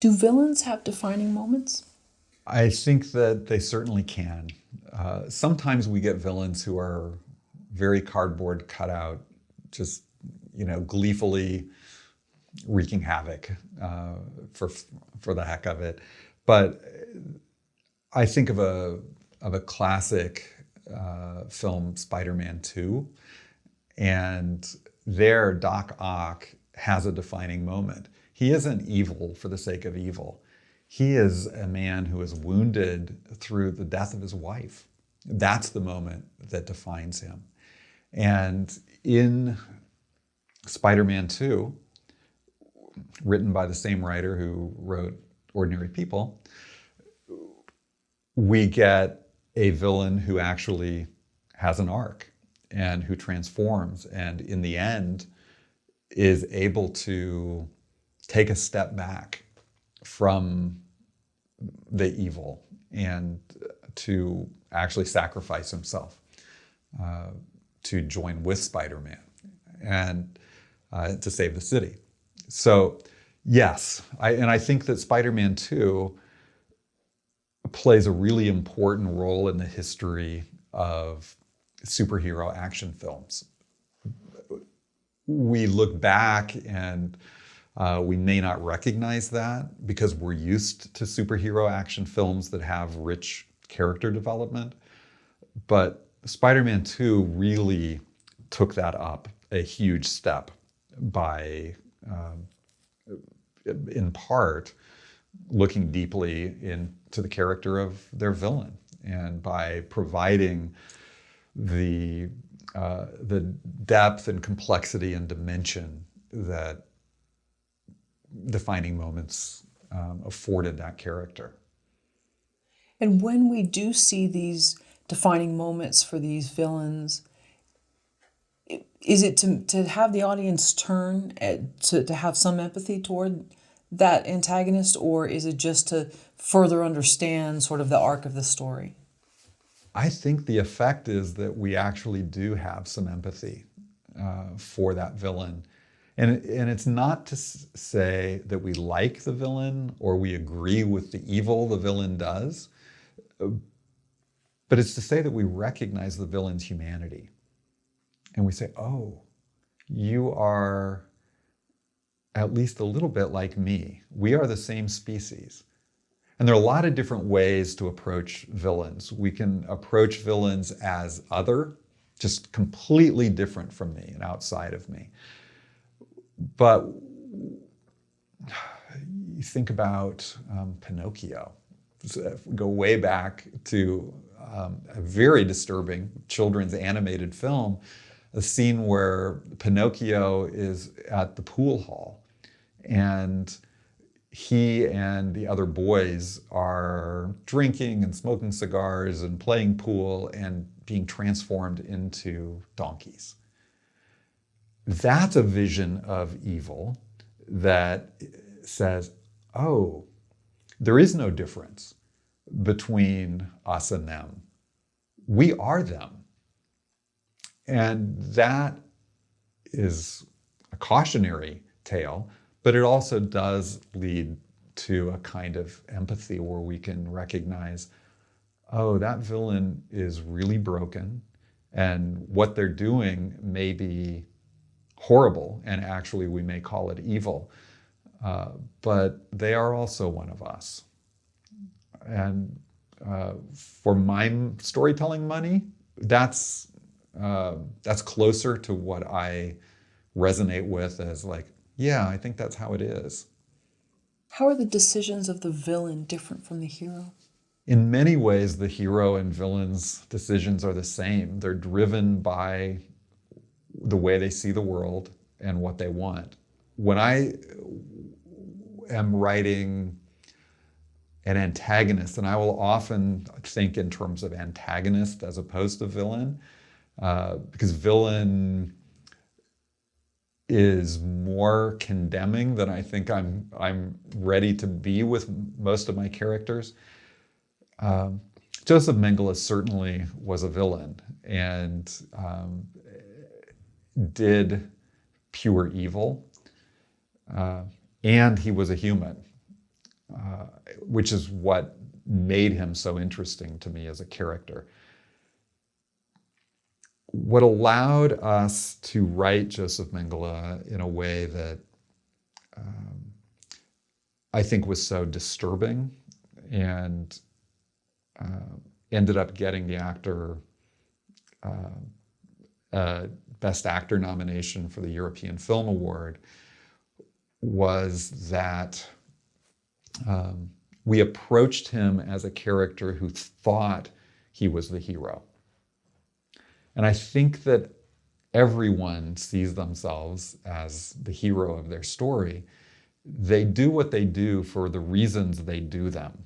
Do villains have defining moments? I think that they certainly can. Sometimes we get villains who are very cardboard cutout, just gleefully wreaking havoc for for the heck of it. But I think of a classic film, Spider-Man 2, and there Doc Ock has a defining moment. He isn't evil for the sake of evil. He is a man who is wounded through the death of his wife. That's the moment that defines him. And in Spider-Man 2, written by the same writer who wrote Ordinary People, we get a villain who actually has an arc and who transforms, and in the end is able to take a step back from the evil and to actually sacrifice himself to join with Spider-Man and to save the city. So yes, I think that Spider-Man 2 plays a really important role in the history of superhero action films. We look back and we may not recognize that because we're used to superhero action films that have rich character development. But Spider-Man 2 really took that up a huge step by, in part, looking deeply into the character of their villain and by providing the depth and complexity and dimension that defining moments afforded that character. And when we do see these defining moments for these villains, is it to have the audience turn to have some empathy toward that antagonist, or is it just to further understand sort of the arc of the story? I think the effect is that we actually do have some empathy for that villain. And it's not to say that we like the villain or we agree with the evil the villain does, but it's to say that we recognize the villain's humanity. And we say, oh, you are at least a little bit like me. We are the same species. And there are a lot of different ways to approach villains. We can approach villains as other, just completely different from me and outside of me. But you think about Pinocchio. Go way back to a very disturbing children's animated film, a scene where Pinocchio is at the pool hall and he and the other boys are drinking and smoking cigars and playing pool and being transformed into donkeys. That's a vision of evil that says, oh, there is no difference between us and them. We are them. And that is a cautionary tale, but it also does lead to a kind of empathy where we can recognize, oh, that villain is really broken and what they're doing may be horrible, and actually we may call it evil, but they are also one of us. And for my storytelling money, that's closer to what I resonate with as like, yeah, I think that's how it is. How are the decisions of the villain different from the hero? In many ways, the hero and villain's decisions are the same. They're driven by the way they see the world and what they want. When I am writing an antagonist, and I will often think in terms of antagonist as opposed to villain, because villain is more condemning than I think I'm ready to be with most of my characters. Joseph Mengele certainly was a villain and did pure evil, and he was a human. which is what made him so interesting to me as a character. What allowed us to write Joseph Mengele in a way that I think was so disturbing and ended up getting the actor Best Actor nomination for the European Film Award was that we approached him as a character who thought he was the hero. And I think that everyone sees themselves as the hero of their story. They do what they do for the reasons they do them.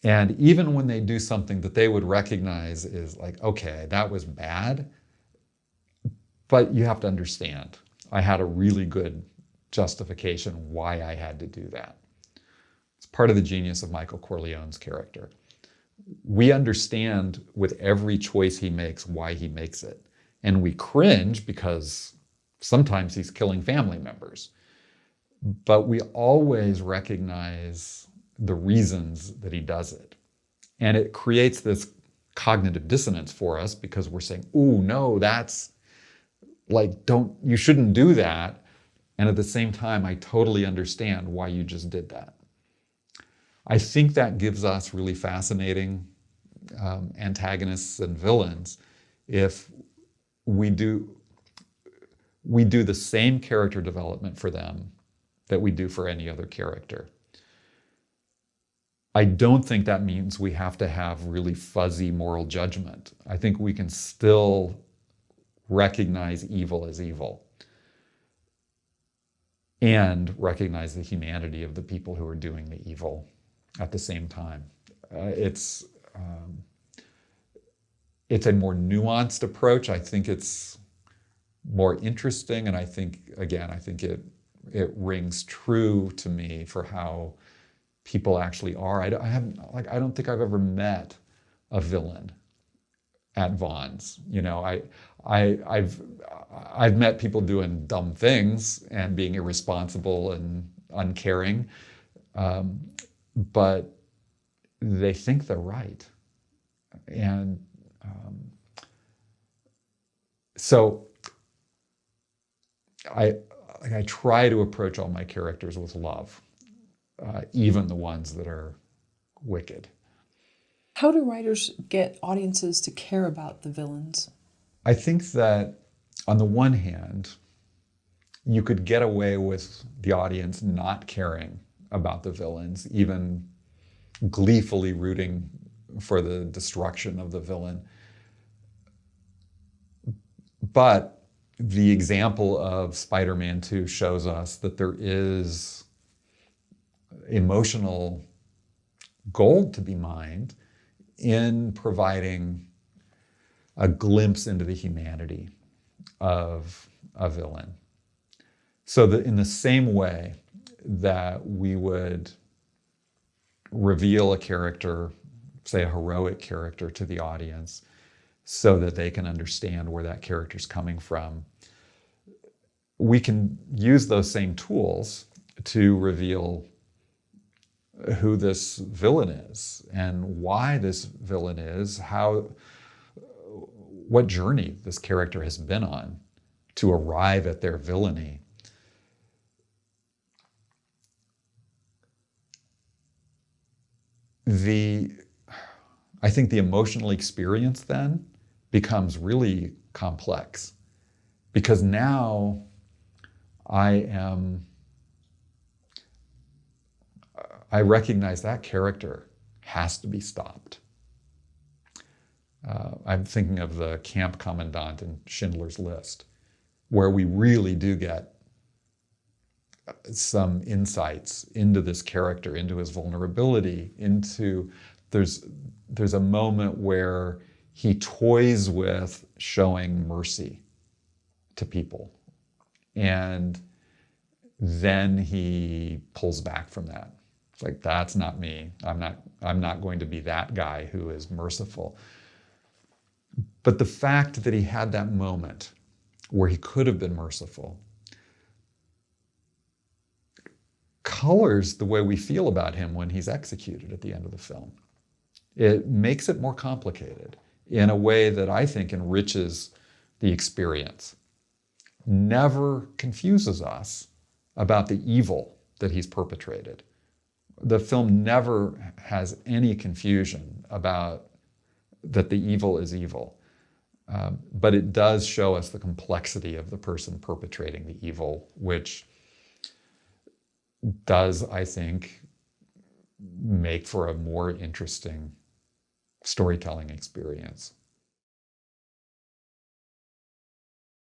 And even when they do something that they would recognize is like, okay, that was bad, but you have to understand, I had a really good justification why I had to do that. It's part of the genius of Michael Corleone's character. We understand with every choice he makes why he makes it. And we cringe because sometimes he's killing family members. But we always recognize the reasons that he does it. And it creates this cognitive dissonance for us because we're saying, ooh, no, that's like, you shouldn't do that. And at the same time, I totally understand why you just did that. I think that gives us really fascinating antagonists and villains if we do the same character development for them that we do for any other character. I don't think that means we have to have really fuzzy moral judgment. I think we can still recognize evil as evil and recognize the humanity of the people who are doing the evil at the same time. It's a more nuanced approach. I think it's more interesting, and I think it rings true to me for how people actually are. I don't think I've ever met a villain at Vaughn's. You know, I've met people doing dumb things and being irresponsible and uncaring, but they think they're right. And so I try to approach all my characters with love, even the ones that are wicked. How do writers get audiences to care about the villains? I think that on the one hand, you could get away with the audience not caring about the villains, even gleefully rooting for the destruction of the villain. But the example of Spider-Man 2 shows us that there is emotional gold to be mined in providing a glimpse into the humanity of a villain. So that in the same way that we would reveal a character, say a heroic character, to the audience so that they can understand where that character's coming from, we can use those same tools to reveal who this villain is and why this villain is, what journey this character has been on to arrive at their villainy. I think the emotional experience then becomes really complex, because now I recognize that character has to be stopped. I'm thinking of the camp commandant in Schindler's List, where we really do get some insights into this character, into his vulnerability, there's a moment where he toys with showing mercy to people. And then he pulls back from that. It's like, that's not me. I'm not going to be that guy who is merciful. But the fact that he had that moment where he could have been merciful colors the way we feel about him when he's executed at the end of the film. It makes it more complicated in a way that I think enriches the experience. Never confuses us about the evil that he's perpetrated. The film never has any confusion about that the evil is evil. But it does show us the complexity of the person perpetrating the evil, which does, I think, make for a more interesting storytelling experience.